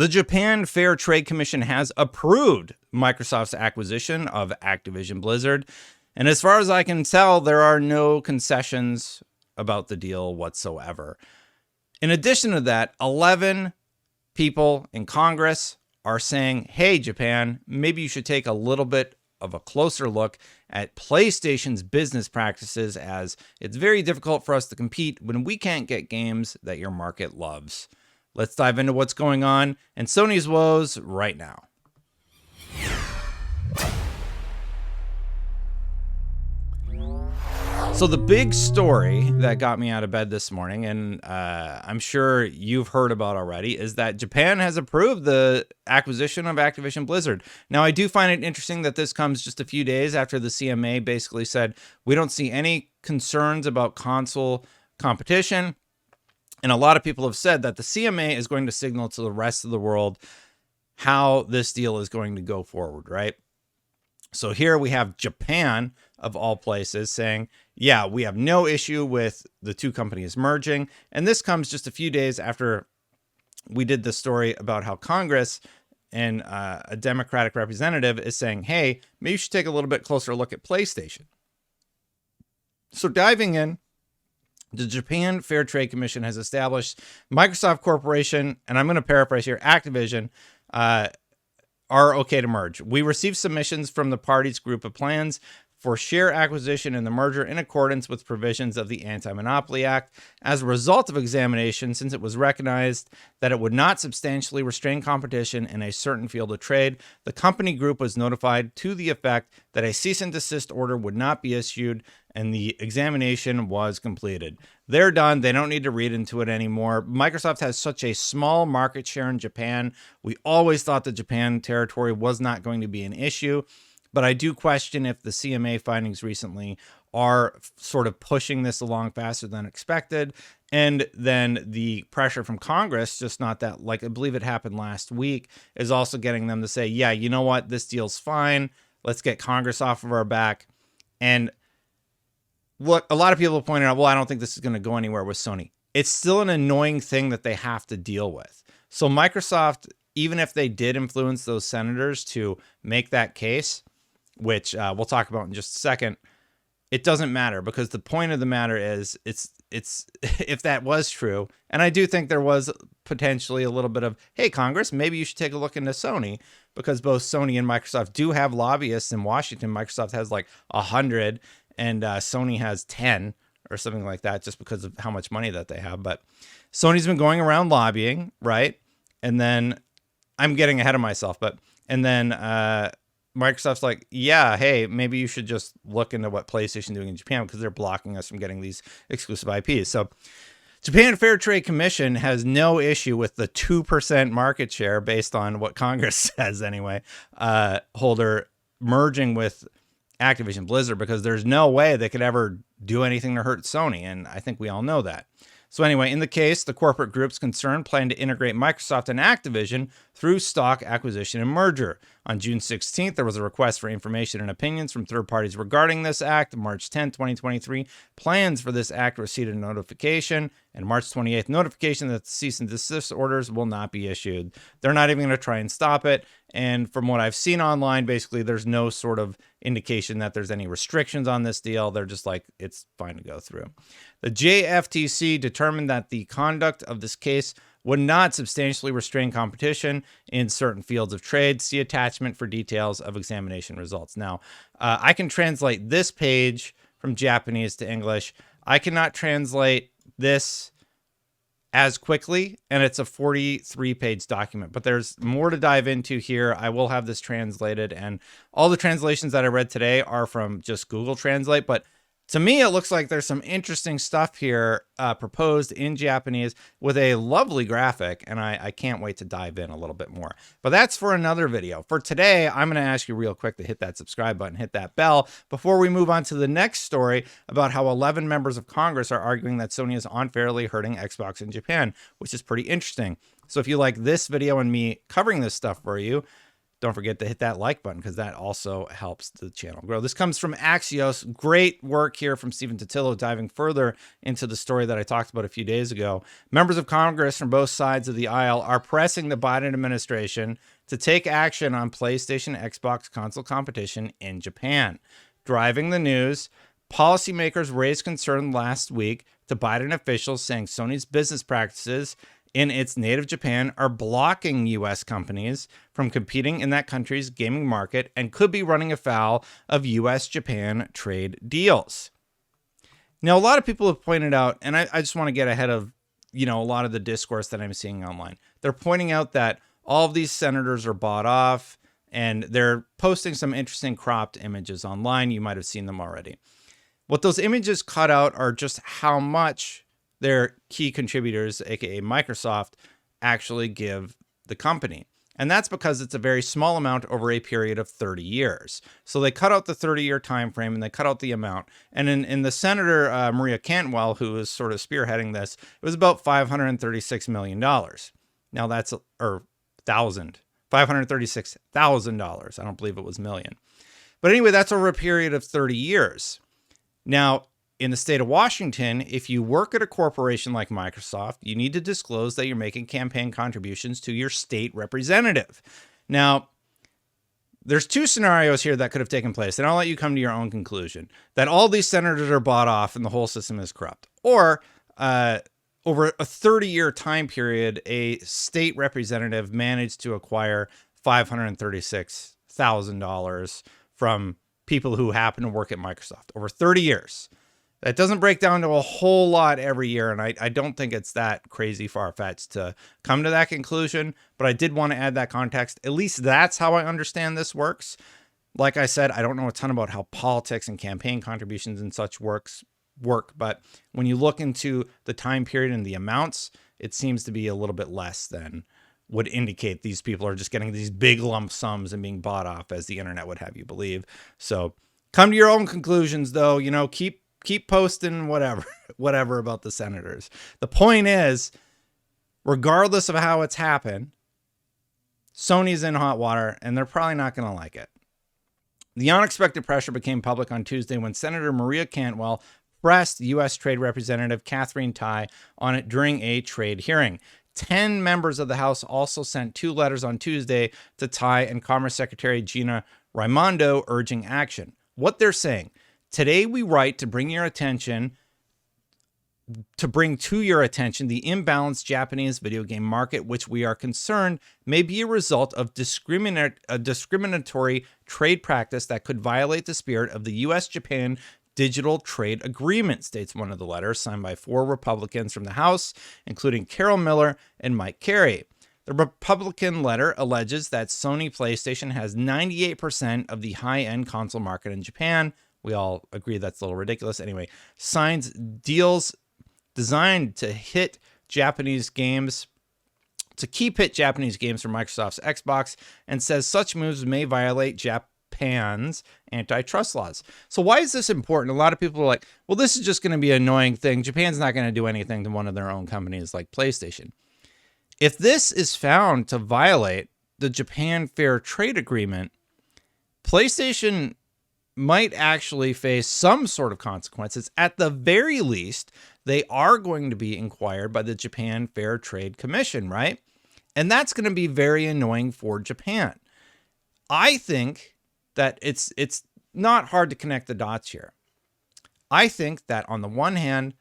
The Japan Fair Trade Commission has approved Microsoft's acquisition of Activision Blizzard. And as far as I can tell, there are no concessions about the deal whatsoever. In addition to that, 11 people in Congress are saying, hey, Japan, maybe you should take a little bit of a closer look at PlayStation's business practices, as it's very difficult for us to compete when we can't get games that your market loves. Let's dive into what's going on and Sony's woes right now. So the big story that got me out of bed this morning, and I'm sure you've heard about already, is that Japan has approved the acquisition of Activision Blizzard. Now, I do find it interesting that this comes just a few days after the CMA basically said, we don't see any concerns about console competition. And a lot of people have said that the CMA is going to signal to the rest of the world how this deal is going to go forward, right? So here we have Japan, of all places, saying, yeah, we have no issue with the two companies merging. And this comes just a few days after we did the story about how Congress and a Democratic representative is saying, hey, maybe you should take a little bit closer look at PlayStation. So diving in, the Japan Fair Trade Commission has established Microsoft Corporation, and I'm going to paraphrase here, Activision, are okay to merge. We received submissions from the parties' group of plans for share acquisition and the merger in accordance with provisions of the Anti-Monopoly Act. As a result of examination, since it was recognized that it would not substantially restrain competition in a certain field of trade, the company group was notified to the effect that a cease and desist order would not be issued, and the examination was completed. They're done. They don't need to read into it anymore. Microsoft has such a small market share in Japan. We always thought the Japan territory was not going to be an issue. But I do question if the CMA findings recently are sort of pushing this along faster than expected. And then the pressure from Congress, just not that, like I believe it happened last week, is also getting them to say, yeah, you know what, this deal's fine. Let's get Congress off of our back. And look, a lot of people pointed out, well, I don't think this is going to go anywhere with Sony. It's still an annoying thing that they have to deal with. So Microsoft, even if they did influence those senators to make that case, which we'll talk about in just a second, it doesn't matter, because the point of the matter is it's if that was true, and I do think there was potentially a little bit of, hey, Congress, maybe you should take a look into Sony, because both Sony and Microsoft do have lobbyists in Washington. Microsoft has like 100 and Sony has 10 or something like that, just because of how much money that they have. But Sony's been going around lobbying, right? And then I'm getting ahead of myself, and then Microsoft's like, yeah, hey, maybe you should just look into what PlayStation doing in Japan, because they're blocking us from getting these exclusive IPs. So Japan Fair Trade Commission has no issue with the 2% market share, based on what Congress says anyway, holder merging with Activision Blizzard, because there's no way they could ever do anything to hurt Sony. And I think we all know that. So anyway, in the case, the corporate groups concerned plan to integrate Microsoft and Activision through stock acquisition and merger. On June 16th, there was a request for information and opinions from third parties regarding this act. March 10, 2023, plans for this act received a notification, and March 28th, notification that the cease and desist orders will not be issued. They're not even going to try and stop it. And from what I've seen online, basically, there's no sort of indication that there's any restrictions on this deal. They're just like, it's fine to go through. The JFTC determined that the conduct of this case would not substantially restrain competition in certain fields of trade. See attachment for details of examination results. Now, I can translate this page from Japanese to English. I cannot translate this as quickly, and it's a 43-page document, but there's more to dive into here. I will have this translated, and all the translations that I read today are from just Google Translate, but to me, it looks like there's some interesting stuff here proposed in Japanese with a lovely graphic, and I can't wait to dive in a little bit more. But that's for another video. For today, I'm going to ask you real quick to hit that subscribe button, hit that bell, before we move on to the next story about how 11 members of Congress are arguing that Sony is unfairly hurting Xbox in Japan, which is pretty interesting. So if you like this video and me covering this stuff for you, don't forget to hit that like button because that also helps the channel grow. This comes from Axios. Great work here from Stephen Totilo diving further into the story that I talked about a few days ago. Members of Congress from both sides of the aisle are pressing the Biden administration to take action on PlayStation Xbox console competition in Japan. Driving the news, policymakers raised concern last week to Biden officials saying Sony's business practices in its native Japan are blocking U.S. companies from competing in that country's gaming market and could be running afoul of U.S.-Japan trade deals. Now, a lot of people have pointed out, and I just want to get ahead of, a lot of the discourse that I'm seeing online. They're pointing out that all of these senators are bought off, and they're posting some interesting cropped images online. You might have seen them already. What those images cut out are just how much their key contributors, aka Microsoft, actually give the company. And that's because it's a very small amount over a period of 30 years. So they cut out the 30-year time frame and they cut out the amount. And in the Senator Maria Cantwell, who is sort of spearheading this, it was about $536 million. Now that's, or $536,000. I don't believe it was million. But anyway, that's over a period of 30 years. Now, in the state of Washington, if you work at a corporation like Microsoft, you need to disclose that you're making campaign contributions to your state representative. Now, there's two scenarios here that could have taken place, and I'll let you come to your own conclusion. That all these senators are bought off and the whole system is corrupt. Or, over a 30-year time period, a state representative managed to acquire $536,000 from people who happen to work at Microsoft over 30 years. That doesn't break down to a whole lot every year, and I don't think it's that crazy far-fetched to come to that conclusion, but I did want to add that context. At least that's how I understand this works. Like I said, I don't know a ton about how politics and campaign contributions and such work, but when you look into the time period and the amounts, it seems to be a little bit less than would indicate these people are just getting these big lump sums and being bought off, as the internet would have you believe. So come to your own conclusions, though. Keep posting whatever about the senators. The point is, regardless of how it's happened, Sony's in hot water, and they're probably not going to like it. The unexpected pressure became public on Tuesday when Senator Maria Cantwell pressed U.S. Trade Representative Katherine Tai on it during a trade hearing. 10 members of the House also sent 2 letters on Tuesday to Tai and Commerce Secretary Gina Raimondo urging action. What they're saying: today we write to bring to your attention the imbalanced Japanese video game market, which we are concerned may be a result of discriminatory trade practice that could violate the spirit of the U.S.-Japan Digital Trade Agreement, states one of the letters, signed by 4 Republicans from the House, including Carol Miller and Mike Carey. The Republican letter alleges that Sony PlayStation has 98% of the high-end console market in Japan. We all agree that's a little ridiculous. Anyway, signs deals designed to keep Japanese games from Microsoft's Xbox, and says such moves may violate Japan's antitrust laws. So why is this important? A lot of people are like, well, this is just going to be an annoying thing. Japan's not going to do anything to one of their own companies like PlayStation. If this is found to violate the Japan Fair Trade Agreement, PlayStation might actually face some sort of consequences. At the very least, they are going to be inquired by the Japan Fair Trade Commission, right? And that's going to be very annoying for Japan. I think that it's not hard to connect the dots here. I think that on the one hand,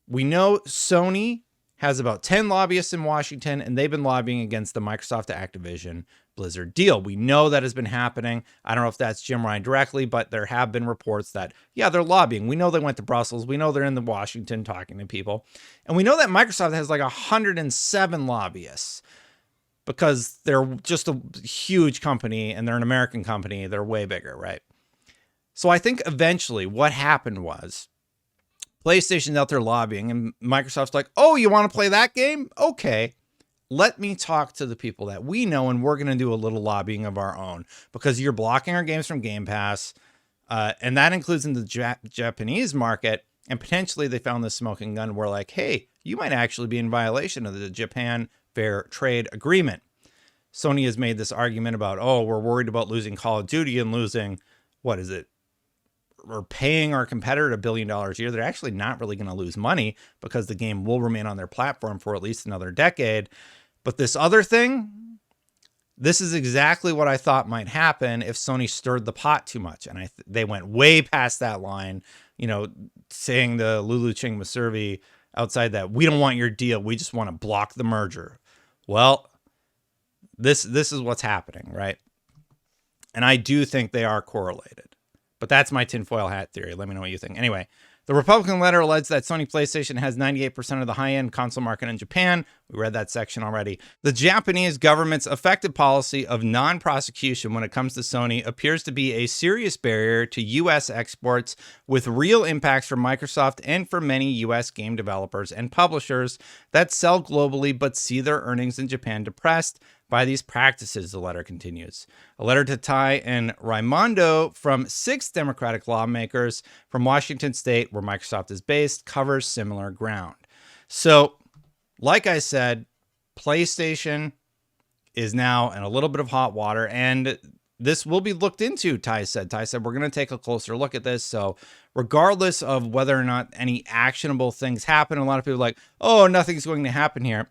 we know Sony has about 10 lobbyists in Washington, and they've been lobbying against the Microsoft Activision Blizzard deal. We know that has been happening. I don't know if that's Jim Ryan directly, but there have been reports that, yeah, they're lobbying. We know they went to Brussels. We know they're in the Washington talking to people. And we know that Microsoft has like 107 lobbyists because they're just a huge company and they're an American company. They're way bigger, right? So I think eventually what happened was PlayStation's out there lobbying and Microsoft's like, oh, you want to play that game? Okay. Let me talk to the people that we know, and we're going to do a little lobbying of our own because you're blocking our games from Game Pass, and that includes in the Japanese market, and potentially they found this smoking gun where like, hey, you might actually be in violation of the Japan Fair Trade Agreement. Sony has made this argument about, oh, we're worried about losing Call of Duty and losing, what is it? Or paying our competitor $1 billion a year. They're actually not really going to lose money because the game will remain on their platform for at least another decade. But this other thing, this is exactly what I thought might happen if Sony stirred the pot too much. And they went way past that line, you know, saying to Lulu Ching Maservi outside that, we don't want your deal. We just want to block the merger. Well, this is what's happening, right? And I do think they are correlated. But that's my tinfoil hat theory. Let me know what you think. Anyway, the Republican letter alleged that Sony PlayStation has 98% of the high-end console market in Japan. We read that section already. The Japanese government's effective policy of non-prosecution when it comes to Sony appears to be a serious barrier to U.S. exports, with real impacts for Microsoft and for many U.S. game developers and publishers that sell globally but see their earnings in Japan depressed by these practices, the letter continues. A letter to Tai and Raimondo from 6 Democratic lawmakers from Washington State, where Microsoft is based, covers similar ground. So, like I said, PlayStation is now in a little bit of hot water, and this will be looked into, Tai said. Tai said, we're going to take a closer look at this. So regardless of whether or not any actionable things happen, a lot of people are like, oh, nothing's going to happen here.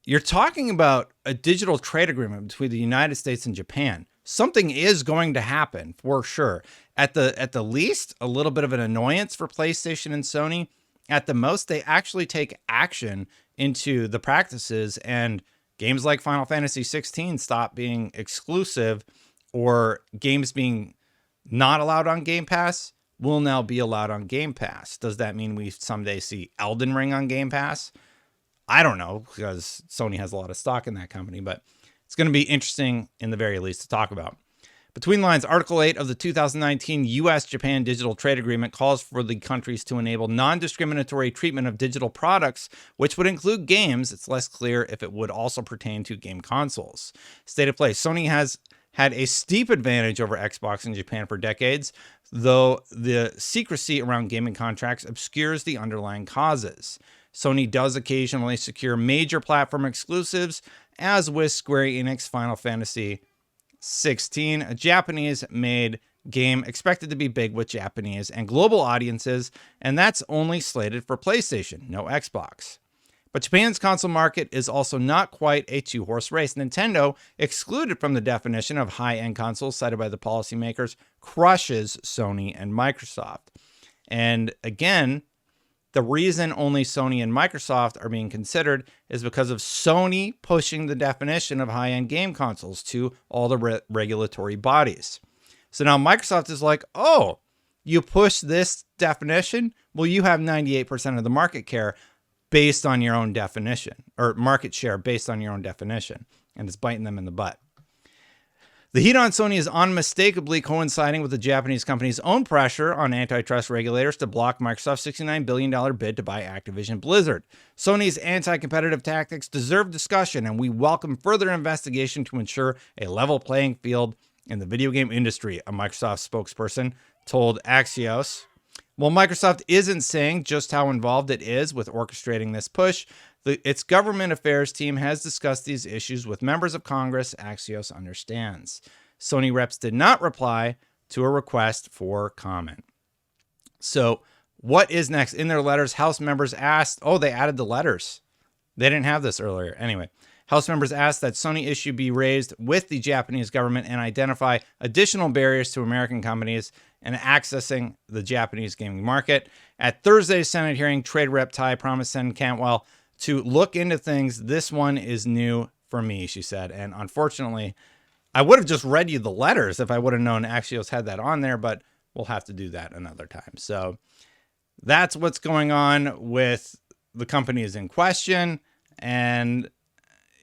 You're talking about a digital trade agreement between the United States and Japan. Something is going to happen for sure. At the least, a little bit of an annoyance for PlayStation and Sony. At the most, they actually take action into the practices, and games like Final Fantasy 16 stop being exclusive, or games being not allowed on Game Pass will now be allowed on Game Pass. Does that mean we someday see Elden Ring on Game Pass? I don't know, because Sony has a lot of stock in that company, but it's going to be interesting in the very least to talk about. Between lines, Article 8 of the 2019 U.S.-Japan Digital Trade Agreement calls for the countries to enable non-discriminatory treatment of digital products, which would include games. It's less clear if it would also pertain to game consoles. State of play, Sony has had a steep advantage over Xbox in Japan for decades, though the secrecy around gaming contracts obscures the underlying causes. Sony does occasionally secure major platform exclusives, as with Square Enix Final Fantasy 16, a Japanese-made game expected to be big with Japanese and global audiences, and that's only slated for PlayStation, no Xbox. But Japan's console market is also not quite a two-horse race. Nintendo, excluded from the definition of high-end consoles cited by the policymakers, crushes Sony and Microsoft. And again, the reason only Sony and Microsoft are being considered is because of Sony pushing the definition of high-end game consoles to all the regulatory bodies. So now Microsoft is like, oh, you push this definition? Well, you have 98% of the market share based on your own definition, or market share based on your own definition, and it's biting them in the butt. The heat on Sony is unmistakably coinciding with the Japanese company's own pressure on antitrust regulators to block Microsoft's $69 billion bid to buy Activision Blizzard. Sony's anti-competitive tactics deserve discussion, and we welcome further investigation to ensure a level playing field in the video game industry, a Microsoft spokesperson told Axios. While Microsoft isn't saying just how involved it is with orchestrating this push, its government affairs team has discussed these issues with members of Congress, Axios understands. Sony reps did not reply to a request for comment. So what is next? In their letters, House members asked, they added the letters. They didn't have this earlier. Anyway, House members asked that Sony issue be raised with the Japanese government and identify additional barriers to American companies and accessing the Japanese gaming market. At Thursday's Senate hearing, Trade Rep Tai promised Senator Cantwell to look into things. This one is new for me, she said. And unfortunately, I would have just read you the letters if I would have known Axios had that on there, but we'll have to do that another time. So that's what's going on with the companies in question. And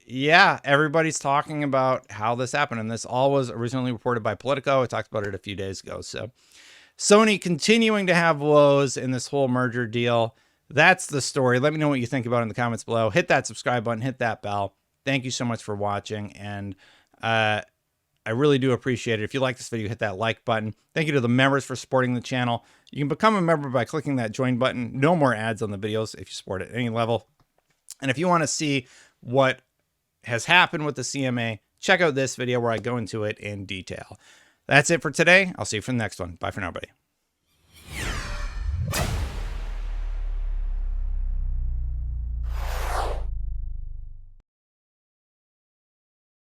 yeah, everybody's talking about how this happened. And this all was originally reported by Politico. I talked about it a few days ago. So Sony continuing to have woes in this whole merger deal. That's the story. Let me know what you think about it in the comments below. Hit that subscribe button, hit that bell. Thank you so much for watching. And I really do appreciate it. If you like this video, hit that like button. Thank you to the members for supporting the channel. You can become a member by clicking that join button. No more ads on the videos if you support at any level. And if you want to see what has happened with the CMA, check out this video where I go into it in detail. That's it for today. I'll see you for the next one. Bye for now, buddy.